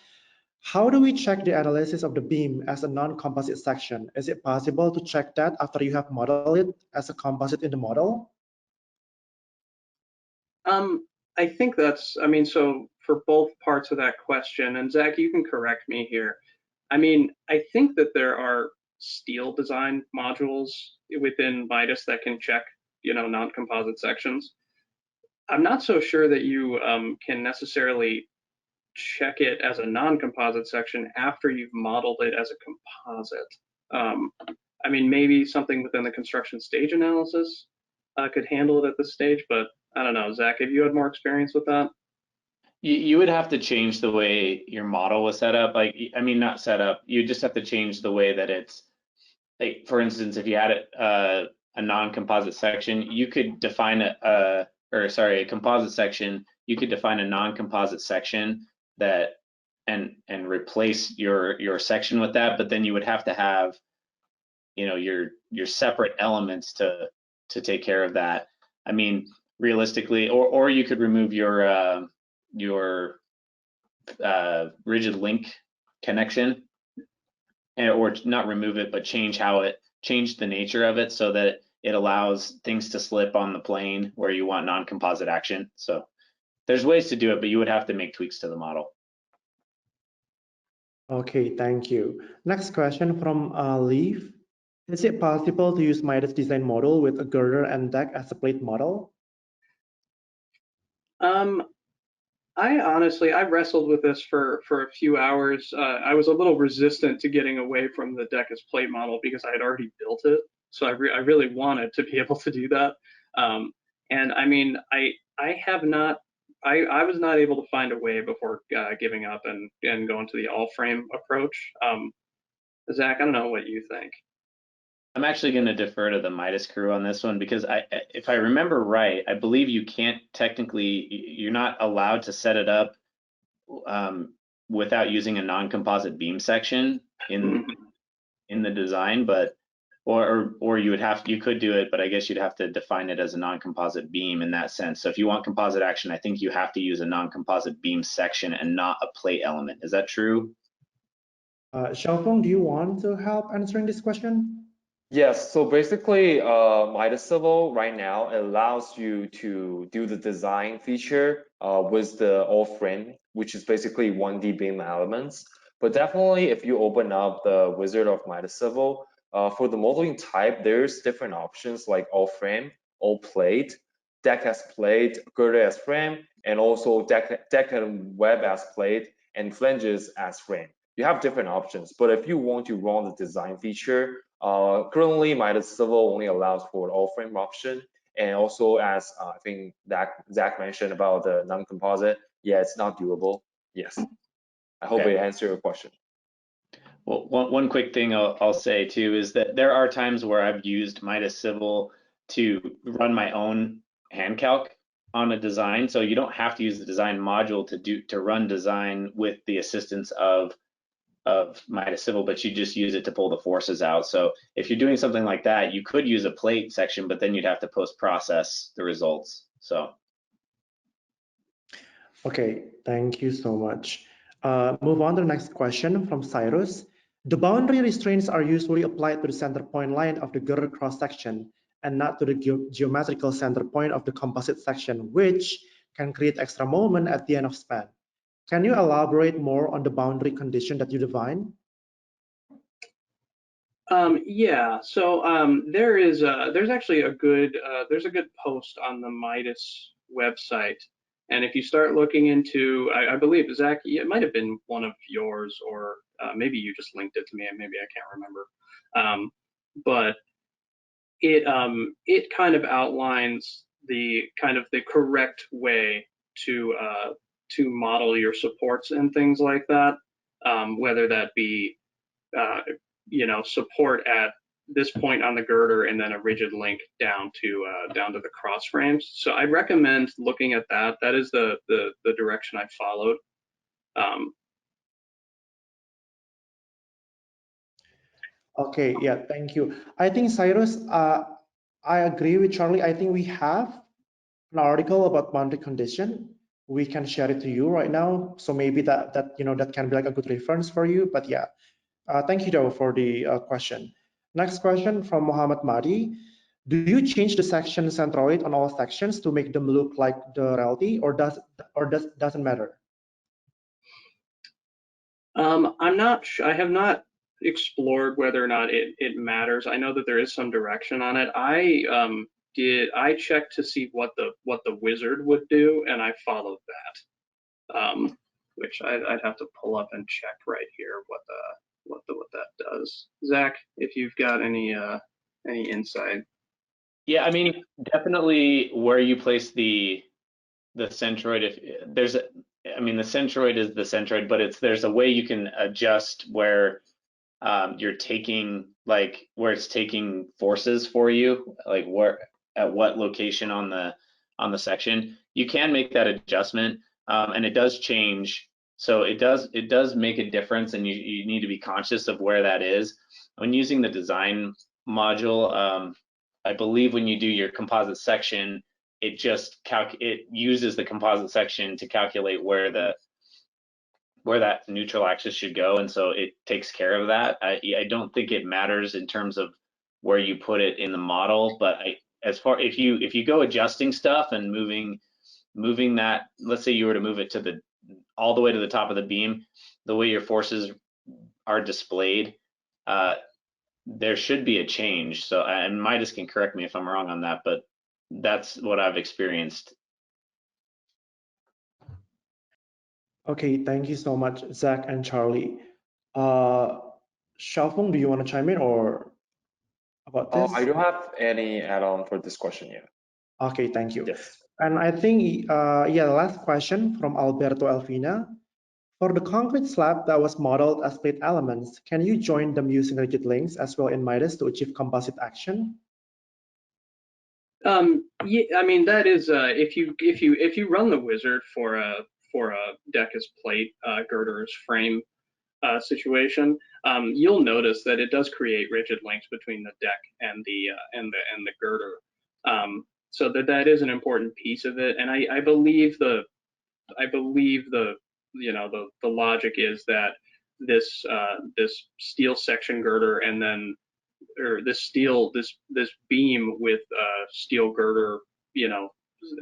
How do we check the analysis of the beam as a non-composite section? Is it possible to check that after you have modeled it as a composite in the model? I think that's, so for both parts of that question, and Zach, you can correct me here. I think that there are steel design modules within MIDAS that can check, non-composite sections. I'm not so sure that you can necessarily check it as a non-composite section after you've modeled it as a composite. Maybe something within the construction stage analysis could handle it at this stage, but I don't know. Zach, have you had more experience with that? You would have to change the way your model was set up. Not set up. You just have to change the way that it's, like, for instance, if you had a non-composite section, you could define a composite section. You could define a non-composite section that and replace your section with that. But then you would have to have, your separate elements to take care of that. Realistically, or you could remove your rigid link connection, or not remove it, but change the nature of it so that it allows things to slip on the plane where you want non-composite action. So there's ways to do it, but you would have to make tweaks to the model. Okay, thank you. Next question from Leaf. Is it possible to use MIDAS design model with a girder and deck as a plate model? I wrestled with this for a few hours. I was a little resistant to getting away from the deck as plate model because I had already built it. So I really wanted to be able to do that. I was not able to find a way before giving up and going to the all frame approach. Zach, I don't know what you think. I'm actually going to defer to the MIDAS crew on this one because if I remember right, I believe you're not allowed to set it up without using a non-composite beam section in the design, but or you could do it, but I guess you'd have to define it as a non-composite beam in that sense. So if you want composite action, I think you have to use a non-composite beam section and not a plate element. Is that true? Xiaofeng, do you want to help answering this question? Yes, so basically, MIDAS Civil right now allows you to do the design feature with the all frame, which is basically 1D beam elements. But definitely, if you open up the wizard of MIDAS Civil, for the modeling type, there's different options like all frame, all plate, deck as plate, girder as frame, and also deck and web as plate, and flanges as frame. You have different options, but if you want to run the design feature, currently MIDAS Civil only allows for the all frame option, and also as I think Zach mentioned about the non-composite, yeah, it's not doable. Yes, I hope it answered your question. Well, one quick thing I'll say too is that there are times where I've used MIDAS Civil to run my own hand calc on a design, so you don't have to use the design module to run design with the assistance of MIDAS Civil, but you just use it to pull the forces out. So if you're doing something like that, you could use a plate section, but then you'd have to post-process the results. So. Okay, thank you so much. Move on to the next question from Cyrus. The boundary restraints are usually applied to the center point line of the girder cross section and not to the geometrical center point of the composite section, which can create extra moment at the end of span. Can you elaborate more on the boundary condition that you define? Yeah, so there's actually a good post on the MIDAS website, and if you start looking into, I believe Zach, it might have been one of yours, or maybe you just linked it to me, and maybe I can't remember, but it kind of outlines the correct way to model your supports and things like that, whether that be support at this point on the girder and then a rigid link down to the cross frames. So I recommend looking at that. That is the direction I followed. Okay, yeah, thank you. I think Cyrus, I agree with Charlie. I think we have an article about boundary condition. We can share it to you right now. So maybe that can be like a good reference for you. But yeah, thank you though for the question. Next question from Muhammad Mahdi. Do you change the section centroid on all sections to make them look like the reality, or doesn't matter? I'm not sure. I have not explored whether or not it matters. I know that there is some direction on it. I checked to see what the wizard would do, and I followed that, which I'd have to pull up and check right here what that does. Zach, if you've got any insight. Yeah, I mean, definitely where you place the centroid, if there's I mean, the centroid is the centroid, but there's a way you can adjust where you're taking, like, where it's taking forces for you, like at what location on the section. You can make that adjustment, and it does change. So it does make a difference, and you need to be conscious of where that is. When using the design module, I believe when you do your composite section, it uses the composite section to calculate where that neutral axis should go, and so it takes care of that. I don't think it matters in terms of where you put it in the model, but if you go adjusting stuff and moving that, let's say you were to move it all the way to the top of the beam, the way your forces are displayed, there should be a change. So, and MIDAS can correct me if I'm wrong on that, but that's what I've experienced. Okay, thank you so much, Zach and Charlie. Xiaofeng, do you want to chime in or about this? I don't have any add-on for this question yet. Okay, thank you. Yes. And I think, yeah, the last question from Alberto Alvina. For the concrete slab that was modeled as plate elements, can you join them using rigid links as well in MIDAS to achieve composite action? Yeah, I mean, that is if you run the wizard for a deck as plate, girder as frame situation, you'll notice that it does create rigid links between the deck and the girder. So that is an important piece of it, and I believe the logic is that this this steel section girder, and then this beam with steel girder,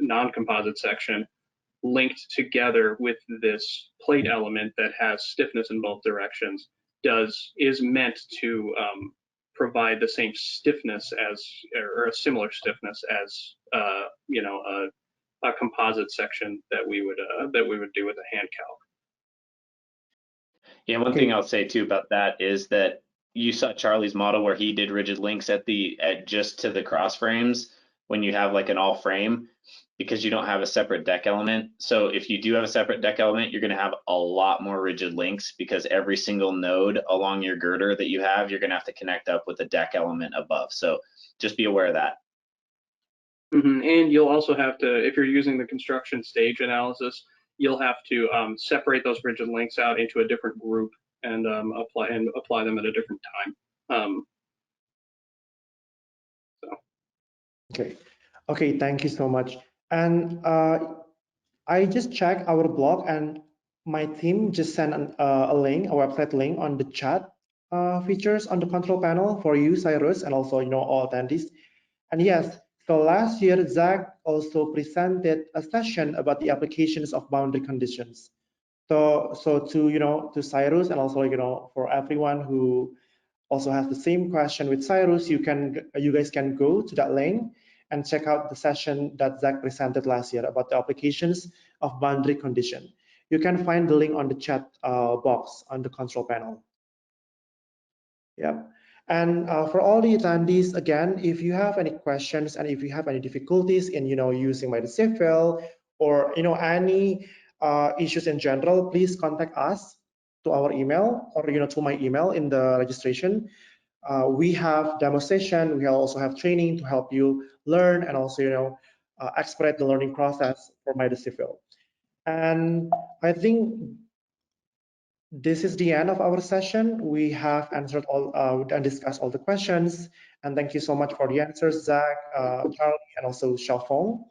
non-composite section linked together with this plate element that has stiffness in both directions is meant to provide the same stiffness as, or a similar stiffness as a composite section that we would do with a hand calc. Yeah, one thing I'll say too about that is that you saw Charlie's model where he did rigid links at just to the cross frames when you have like an all frame, because you don't have a separate deck element. So if you do have a separate deck element, you're going to have a lot more rigid links, because every single node along your girder that you have, you're going to have to connect up with a deck element above. So just be aware of that. And you'll also have to, if you're using the construction stage analysis, you'll have to separate those rigid links out into a different group and apply them at a different time. Okay, thank you so much. And I just checked our blog, and my team just sent a link, a website link on the chat features on the control panel for you, Cyrus, and also all attendees. And yes, so last year Zac also presented a session about the applications of boundary conditions. So to Cyrus, and also for everyone who also has the same question with Cyrus, you guys can go to that link and check out the session that Zac presented last year about the applications of boundary condition. You can find the link on the chat box on the control panel. Yeah. And for all the attendees, again, if you have any questions and if you have any difficulties in using MIDAS Civil, or any issues in general, please contact us to our email, or to my email in the registration. We have demo session, we also have training to help you learn and also expedite the learning process for MIDAS Civil. And I think this is the end of our session. We have answered all and discussed all the questions, and thank you so much for the answers, Zac, Charlie, and also Xiaofeng.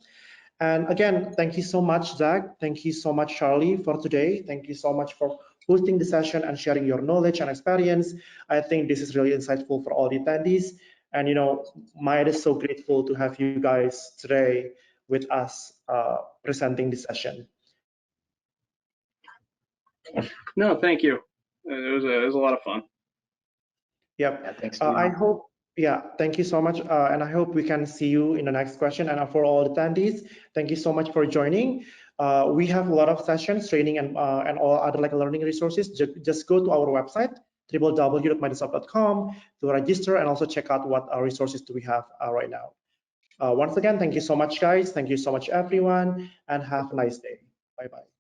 And again, thank you so much, Zac. Thank you so much, Charlie, for today. Thank you so much for hosting the session and sharing your knowledge and experience. I think this is really insightful for all the attendees. And MIDAS is so grateful to have you guys today with us presenting this session. No, thank you. It was a lot of fun. Yep. Yeah, thanks. I hope. Yeah, thank you so much, and I hope we can see you in the next question. And for all attendees, thank you so much for joining. We have a lot of sessions, training, and all other learning resources. Just go to our website, www.midasoft.com, to register and also check out what resources do we have right now. Once again, thank you so much, guys. Thank you so much, everyone, and have a nice day. Bye-bye.